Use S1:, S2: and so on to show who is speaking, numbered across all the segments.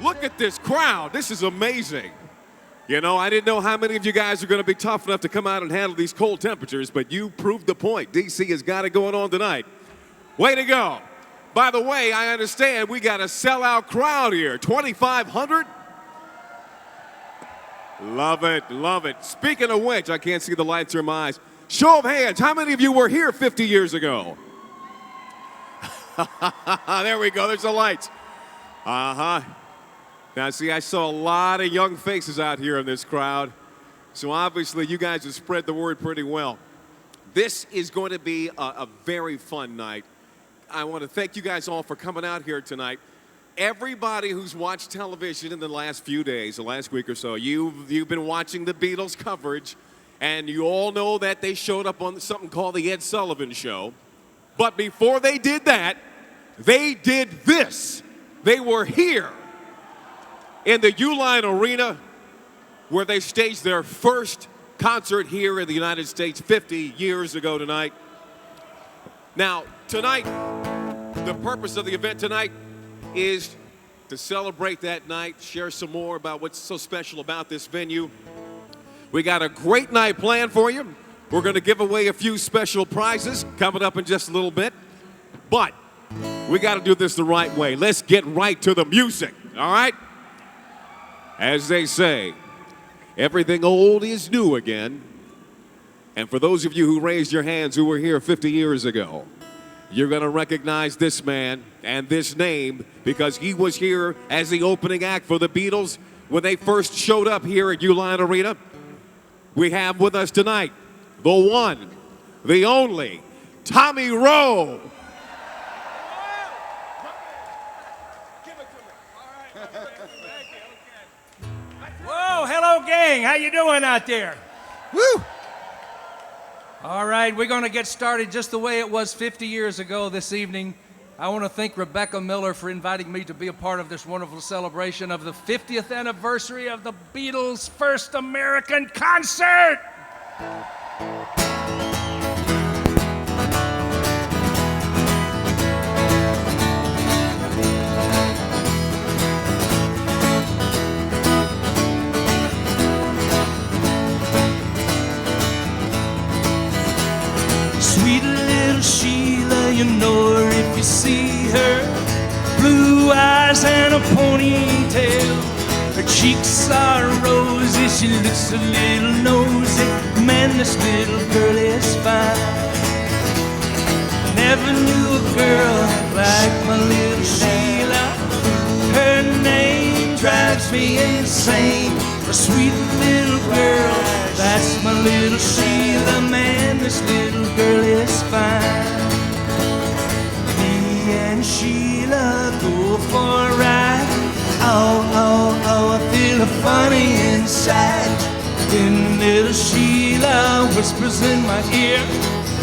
S1: Look at this crowd. This is amazing. You know, I didn't know how many of you guys are going to be tough enough to come out and handle these cold temperatures, but you proved the point. DC has got it going on tonight. Way to go. By the way, I understand we got a sellout crowd here. 2,500? Love it, love it. Speaking of which, I can't see the lights in my eyes. Show of hands, how many of you were here 50 years ago? There we go, there's the lights. Uh-huh. Now, see, I saw a lot of young faces out here in this crowd, so obviously you guys have spread the word pretty well. This is going to be a very fun night. I want to thank you guys all for coming out here tonight. Everybody who's watched television in the last few days, the last week or so, you've been watching the Beatles coverage, and you all know that they showed up on something called the Ed Sullivan Show. But before they did that, they did this. They were here in the Uline Arena, where they staged their first concert here in the United States 50 years ago tonight. Now, tonight, the purpose of the event tonight is to celebrate that night, share some more about what's so special about this venue. We got a great night planned for you. We're going to give away a few special prizes coming up in just a little bit. But we got to do this the right way. Let's get right to the music, all right? As they say, everything old is new again. And for those of you who raised your hands who were here 50 years ago, you're going to recognize this man and this name because he was here as the opening act for the Beatles when they first showed up here at Uline Arena. We have with us tonight the one, the only, Tommy Roe.
S2: Whoa, hello gang, how you doing out there? Woo! All right, we're going to get started just the way it was 50 years ago this evening. I want to thank Rebecca Miller for inviting me to be a part of this wonderful celebration of the 50th anniversary of the Beatles' first American concert.
S3: Sweet little Sheila, you know her if you see her. Blue eyes and a ponytail. Her cheeks are rosy, she looks a little nosy. Man, this little girl is fine. Never knew a girl like my little Sheila. Her name drives me insane. A sweet little girl, that's my little Sheila. Man, this little girl is fine. Me and Sheila go for a ride. Oh, oh, oh, I feel funny inside. Then little Sheila whispers in my ear.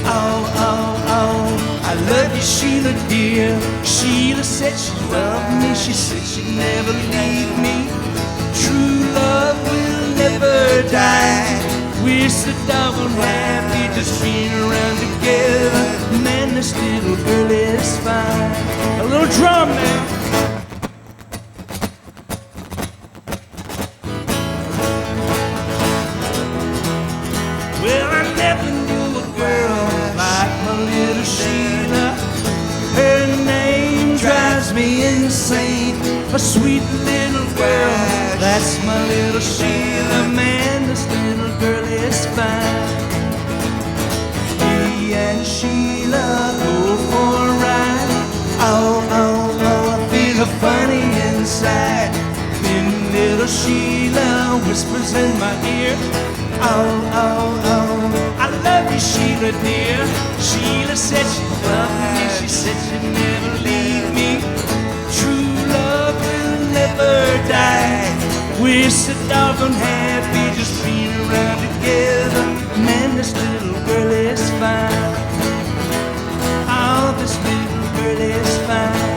S3: Oh, oh, oh, I love you, Sheila dear. Sheila said she loved me, she said she'd never leave me. True love will never die. We're so double happy just being around together. Man, this little girl is fine. A little drum now. Well, I never knew a girl like my little Sheila. Her name drives me insane. A sweet little girl, that's my little Sheila. Man, this little girl is fine. Me and Sheila go for a ride. Oh, oh, oh, I feel funny inside. Then little Sheila whispers in my ear. Oh, oh, oh, I love you, Sheila dear. Sheila said she loved me, she said she'd never leave me. True love will never die. We're so doggone happy just being around together. Man, this little girl is fine. Oh, this little girl is fine.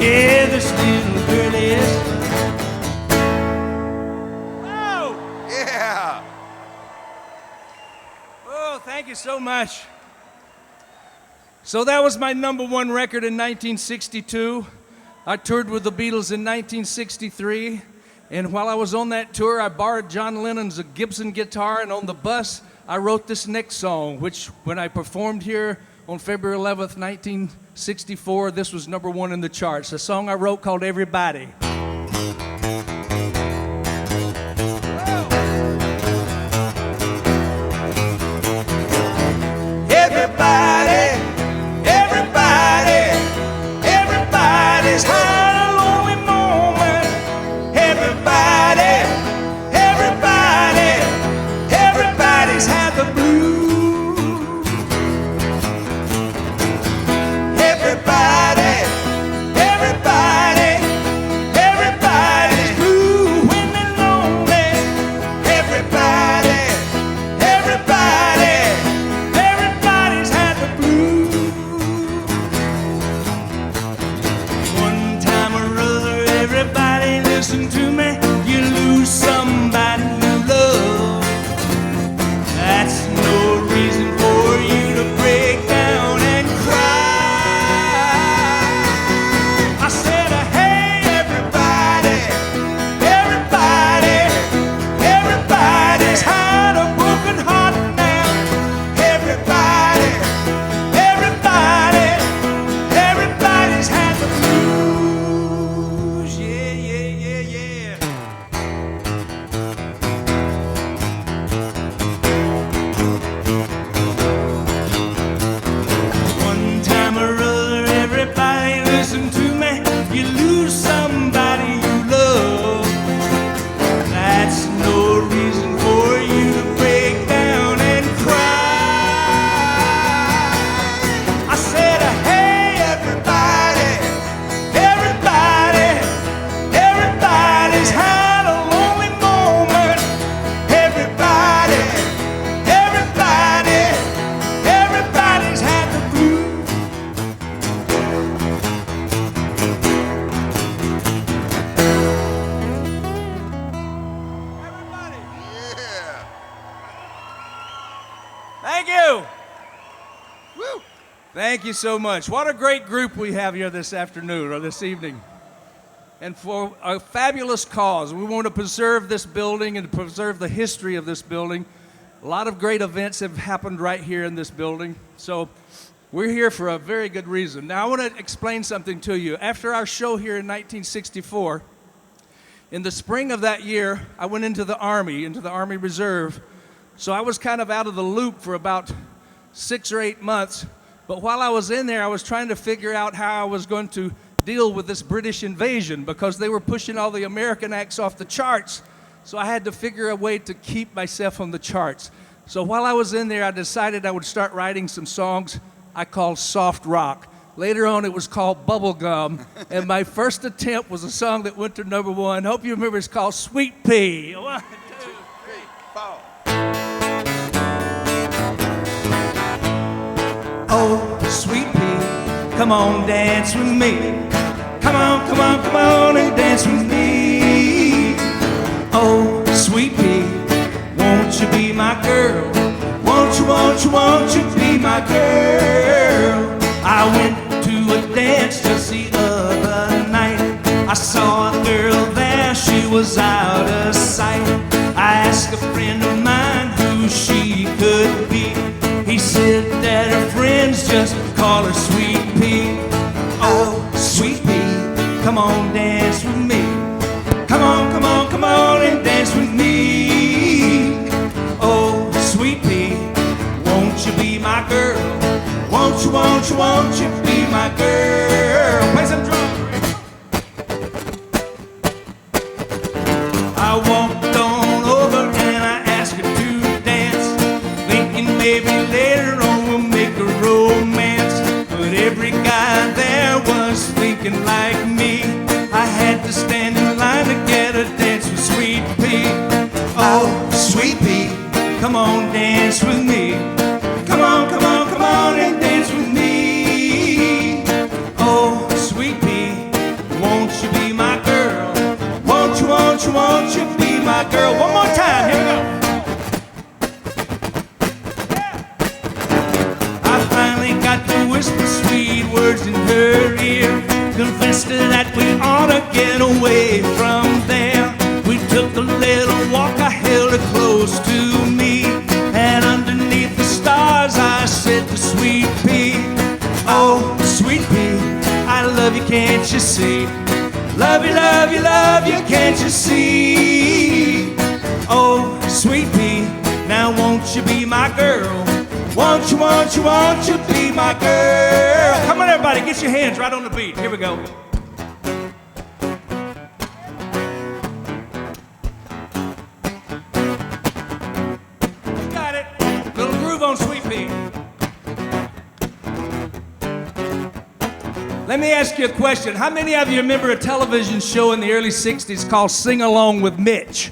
S3: Yeah, this little girl is fine.
S1: Yeah.
S2: Oh, thank you so much. So that was my #1 record in 1962. I toured with the Beatles in 1963, and while I was on that tour, I borrowed John Lennon's Gibson guitar, and on the bus, I wrote this next song, which when I performed here on February 11th, 1964, this was #1 in the charts. A song I wrote called Everybody.
S3: Everybody, everybody, everybody's had a lonely moment. Everybody, everybody, everybody's had the blues. Everybody, everybody, everybody's blue when they're lonely. Everybody, everybody, everybody's had the blues. One time or other, everybody listen to me. You lose somebody you love. That's no reason for you to break down and cry. I said, hey, everybody, everybody, everybody's had a broken heart now. Everybody, everybody, everybody's had the blues. Yeah, yeah, yeah, yeah. One time or other, everybody listen to me. You lose somebody you love. That's no reason for you to break down and cry. I said, hey, everybody, everybody, everybody's had a lonely moment. Everybody, everybody, everybody's had the blues. Everybody. Thank you. Woo. Thank you so much. What a great group we have here this afternoon or this evening. And for a fabulous cause. We want to preserve this building and preserve the history of this building. A lot of great events have happened right here in this building. So we're here for a very good reason. Now I want to explain something to you. After our show here in 1964, in the spring of that year, I went into the Army Reserve. So I was kind of out of the loop for about 6 or 8 months. But while I was in there, I was trying to figure out how I was going to deal with this British invasion because they were pushing all the American acts off the charts. So I had to figure a way to keep myself on the charts. So while I was in there, I decided I would start writing some songs I called soft rock. Later on, it was called Bubblegum. And my first attempt was a song that went to #1. Hope you remember, it's called Sweet Pea. 1, 2, 3, 4. Oh, sweet pea, come on, dance with me. Come on, come on, come on and dance with me. Oh, sweet pea, won't you be my girl? Won't you, won't you, won't you be my girl? I went to a dance just the other night. I saw a girl there, she was out of sight. I asked a friend of mine who she could be. He said that her friends just call her Sweet Pea. Oh, Sweet Pea, come on, dance with me. Come on, come on, come on and dance with me. Oh, Sweet Pea, won't you be my girl? Won't you, won't you, won't you be my girl? Play some drums. I walked on over and I asked her to dance, thinking maybe later on we'll make a romance. But every guy there was thinking like me. I had to stand in line to get a dance with Sweet Pea. Oh, Sweet Pea, come on, dance with me. Come on, come on, come on and dance with me. Oh, Sweet Pea, won't you be my girl? Won't you, won't you, won't you be my girl? One more time, here we go. I finally got to whisper sweet words in her ear, confess suggested that we ought to get away from there. We took a little walk, I held her close to me, and underneath the stars I said to Sweet Pea, oh, Sweet Pea, I love you, can't you see? Love you, love you, love you, can't you see? Oh, Sweet Pea, now won't you be my girl? Won't you, won't you, won't you be my girl? Come on, everybody, get your hands right on the beat. Here we go. Got it. Little groove on Sweet Pea. Let me ask you a question. How many of you remember a television show in the early 60s called Sing Along with Mitch?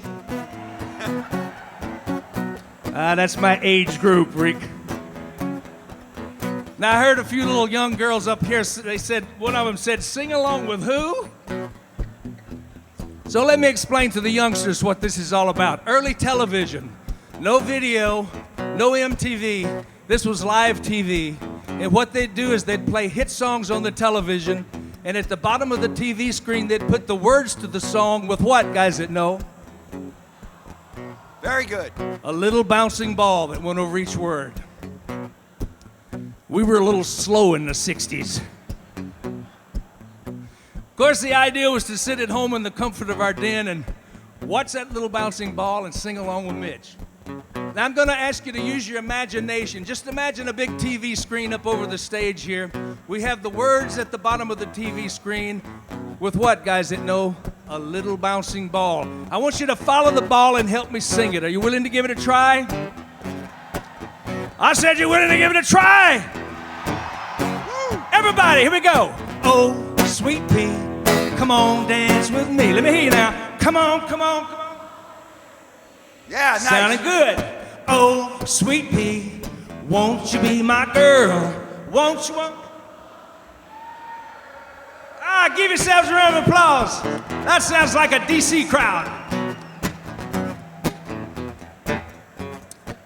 S3: That's my age group, Rick. Now, I heard a few little young girls up here, they said, one of them said, sing along with who? So let me explain to the youngsters what this is all about. Early television, no video, no MTV. This was live TV. And what they'd do is they'd play hit songs on the television, and at the bottom of the TV screen, they'd put the words to the song with what, guys that know?
S4: Very good.
S3: A little bouncing ball that went over each word. We were a little slow in the 60s. Of course, the idea was to sit at home in the comfort of our den and watch that little bouncing ball and sing along with Mitch. Now, I'm going to ask you to use your imagination. Just imagine a big TV screen up over the stage here. We have the words at the bottom of the TV screen with what, guys that know? A little bouncing ball. I want you to follow the ball and help me sing it. Are you willing to give it a try? I said you're willing to give it a try. Everybody, here we go. Oh, Sweet Pea, come on, dance with me. Let me hear you now. Come on, come on, come on.
S4: Yeah, nice.
S3: Sounding good. Oh, Sweet Pea, won't you be my girl? Won't you? Give yourselves a round of applause. That sounds like a DC crowd.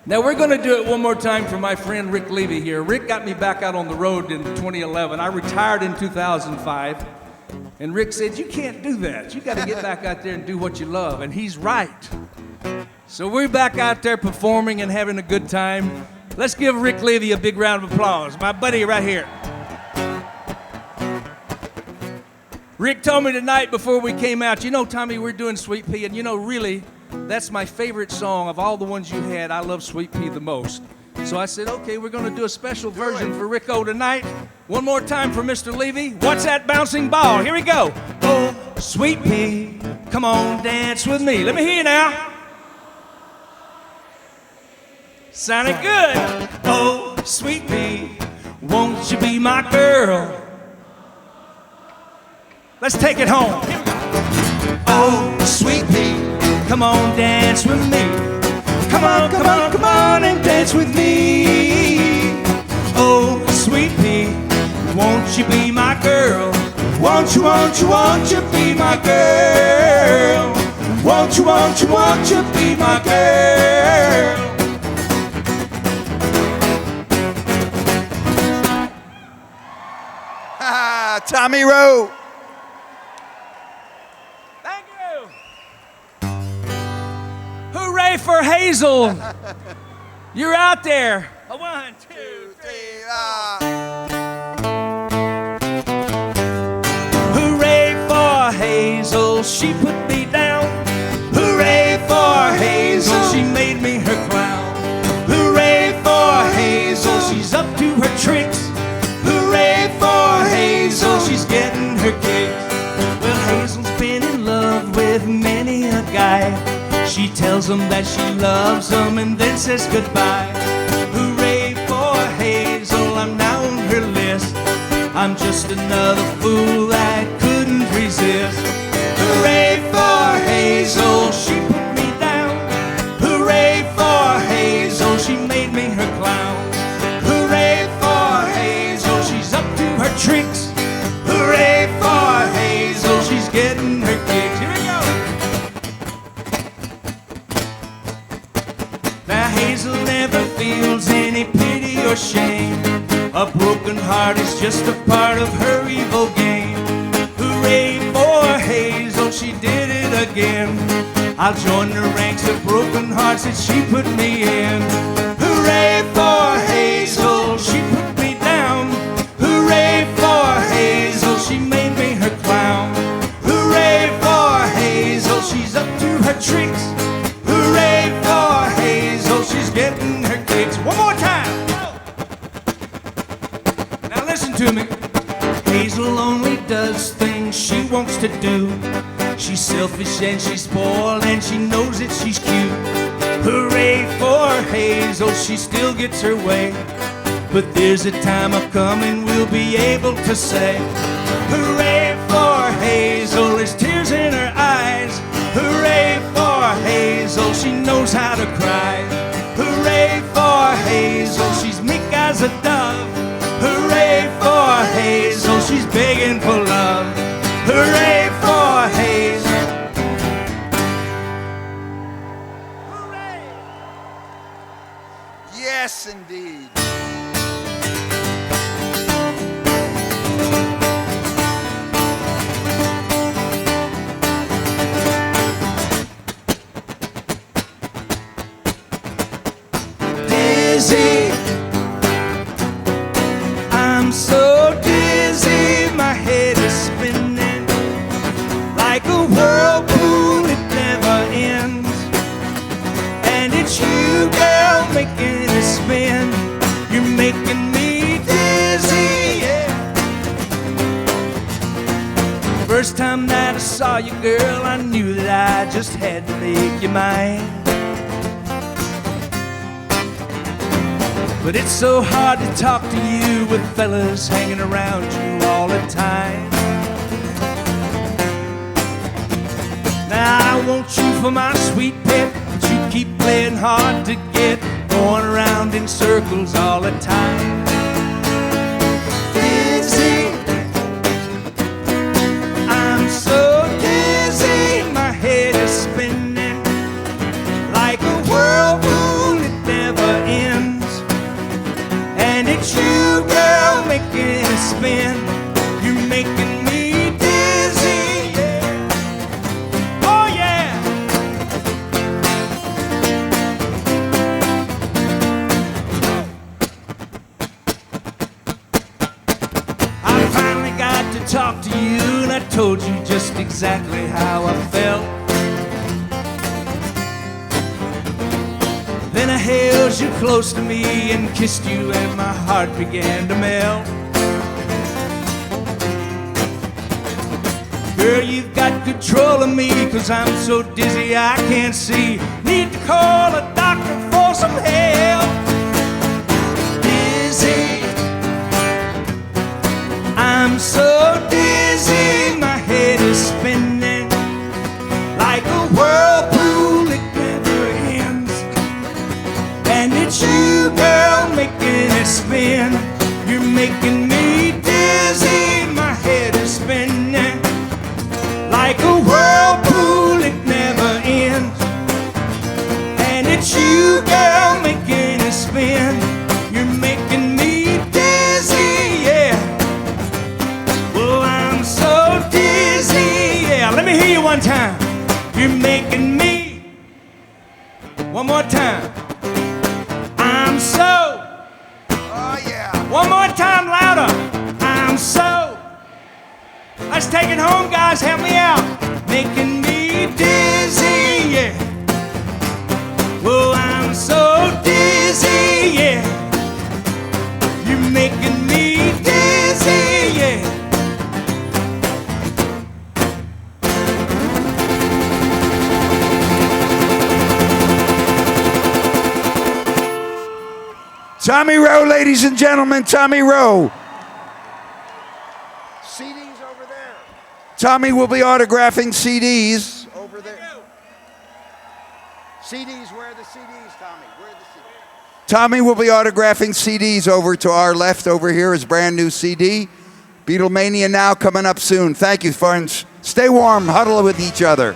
S3: Now we're going to do it one more time for my friend Rick Levy here. Rick got me back out on the road in 2011. I retired in 2005. And Rick said, you can't do that. You got to get back out there and do what you love. And he's right. So we're back out there performing and having a good time. Let's give Rick Levy a big round of applause. My buddy right here. Rick told me tonight before we came out, you know, Tommy, we're doing Sweet Pea, and you know, really, that's my favorite song of all the ones you had. I love Sweet Pea the most. So I said, okay, we're going to do a special version for Rico tonight. One more time for Mr. Levy. What's that bouncing ball? Here we go. Oh, Sweet Pea, come on, dance with me. Let me hear you now. Sounded good. Oh, Sweet Pea, won't you be my girl? Let's take it home. Here we go. Oh, Sweet Pea, come on, dance with me. Come on, come on, come on and dance with me. Oh, Sweet Pea, won't you be my girl? Won't you, won't you, won't you be my girl? Won't you, won't you, won't you be my girl?
S4: Tommy Rowe.
S3: Thank you. Hooray for Hazel. You're out there. A 1, 2, 3. Hooray for Hazel. She put me down. Hooray for Hazel. She made me her clown. Hooray for Hazel. She's up to her tricks. Hooray for Hazel, she's getting her kicks. Well, Hazel's been in love with many a guy. She tells him that she loves him and then says goodbye. Hooray for Hazel, I'm now on her list. I'm just another fool that couldn't resist. Hooray for Hazel, she put me down. Hooray for Hazel, she made me her clown. Hooray for Hazel, she's up to her tricks. Hooray for Hazel, she's getting her kicks. Here we go. Now Hazel never feels any pity or shame. A broken heart is just a part of her evil game. she did it again. I'll join the ranks of broken hearts that she put me in. Hooray for Hazel, she put me down. Hooray for Hazel, she made me her clown. Hooray for Hazel, she's up to her tricks. Hooray for Hazel, she's getting her kicks. One more time. Now listen to me. Hazel only does things she wants to do. She's selfish and she's spoiled and she knows that she's cute. Hooray for Hazel, she still gets her way. But there's a time a-coming we'll be able to say, hooray for Hazel, there's tears in her eyes. Hooray for Hazel, she knows how to cry. Hooray for Hazel, she's meek as a dove. Hooray for Hazel, she's begging for love. Hooray for Hazel. Hooray!
S4: Yes, indeed.
S3: Dizzy, I'm so dizzy, my head is spinning like a whirlpool, it never ends. And it's you, girl, making it spin. You're making me dizzy, yeah. First time that I saw you, girl, I knew that I just had to make you mine. But it's so hard to talk to you with fellas hanging around you all the time. Now I want you for my sweet pet, but you keep playing hard to get, going around in circles all the time. Dizzy, I'm so dizzy, my head is spinning like a whirlpool, it never ends. And it's you, girl, making it spin. You're making me dizzy, yeah. Oh, yeah. I finally got to talk to you, and I told you just exactly how I felt. Then I held you close to me and kissed you, and my heart began to melt. Girl, you've got control of me, 'cause I'm so dizzy I can't see. Need to call a doctor for some help. Dizzy, I'm so dizzy, my head is spinning like a whirlpool, it never ends. And it's you, girl, making it spin. You're making me dizzy, my head is spinning like a whirlpool, it never ends. And it's you, girl, making it spin. You're making me dizzy, yeah. Well, I'm so dizzy, yeah. Let me hear you one time. You're making me. One more time. I'm so.
S4: Oh, yeah.
S3: One more time, louder. I'm so. Let's take it home, guys. Help me out. Making me dizzy, yeah. Well, I'm so dizzy, yeah. You're making me dizzy, yeah.
S4: Tommy Rowe, ladies and gentlemen, Tommy Rowe. CDs over there. Tommy will be autographing CDs over there. CDs, where are the CDs, Tommy? Where are the CDs? Tommy will be autographing CDs over to our left over here, his brand new CD. Beatlemania Now coming up soon. Thank you, friends. Stay warm, huddle with each other.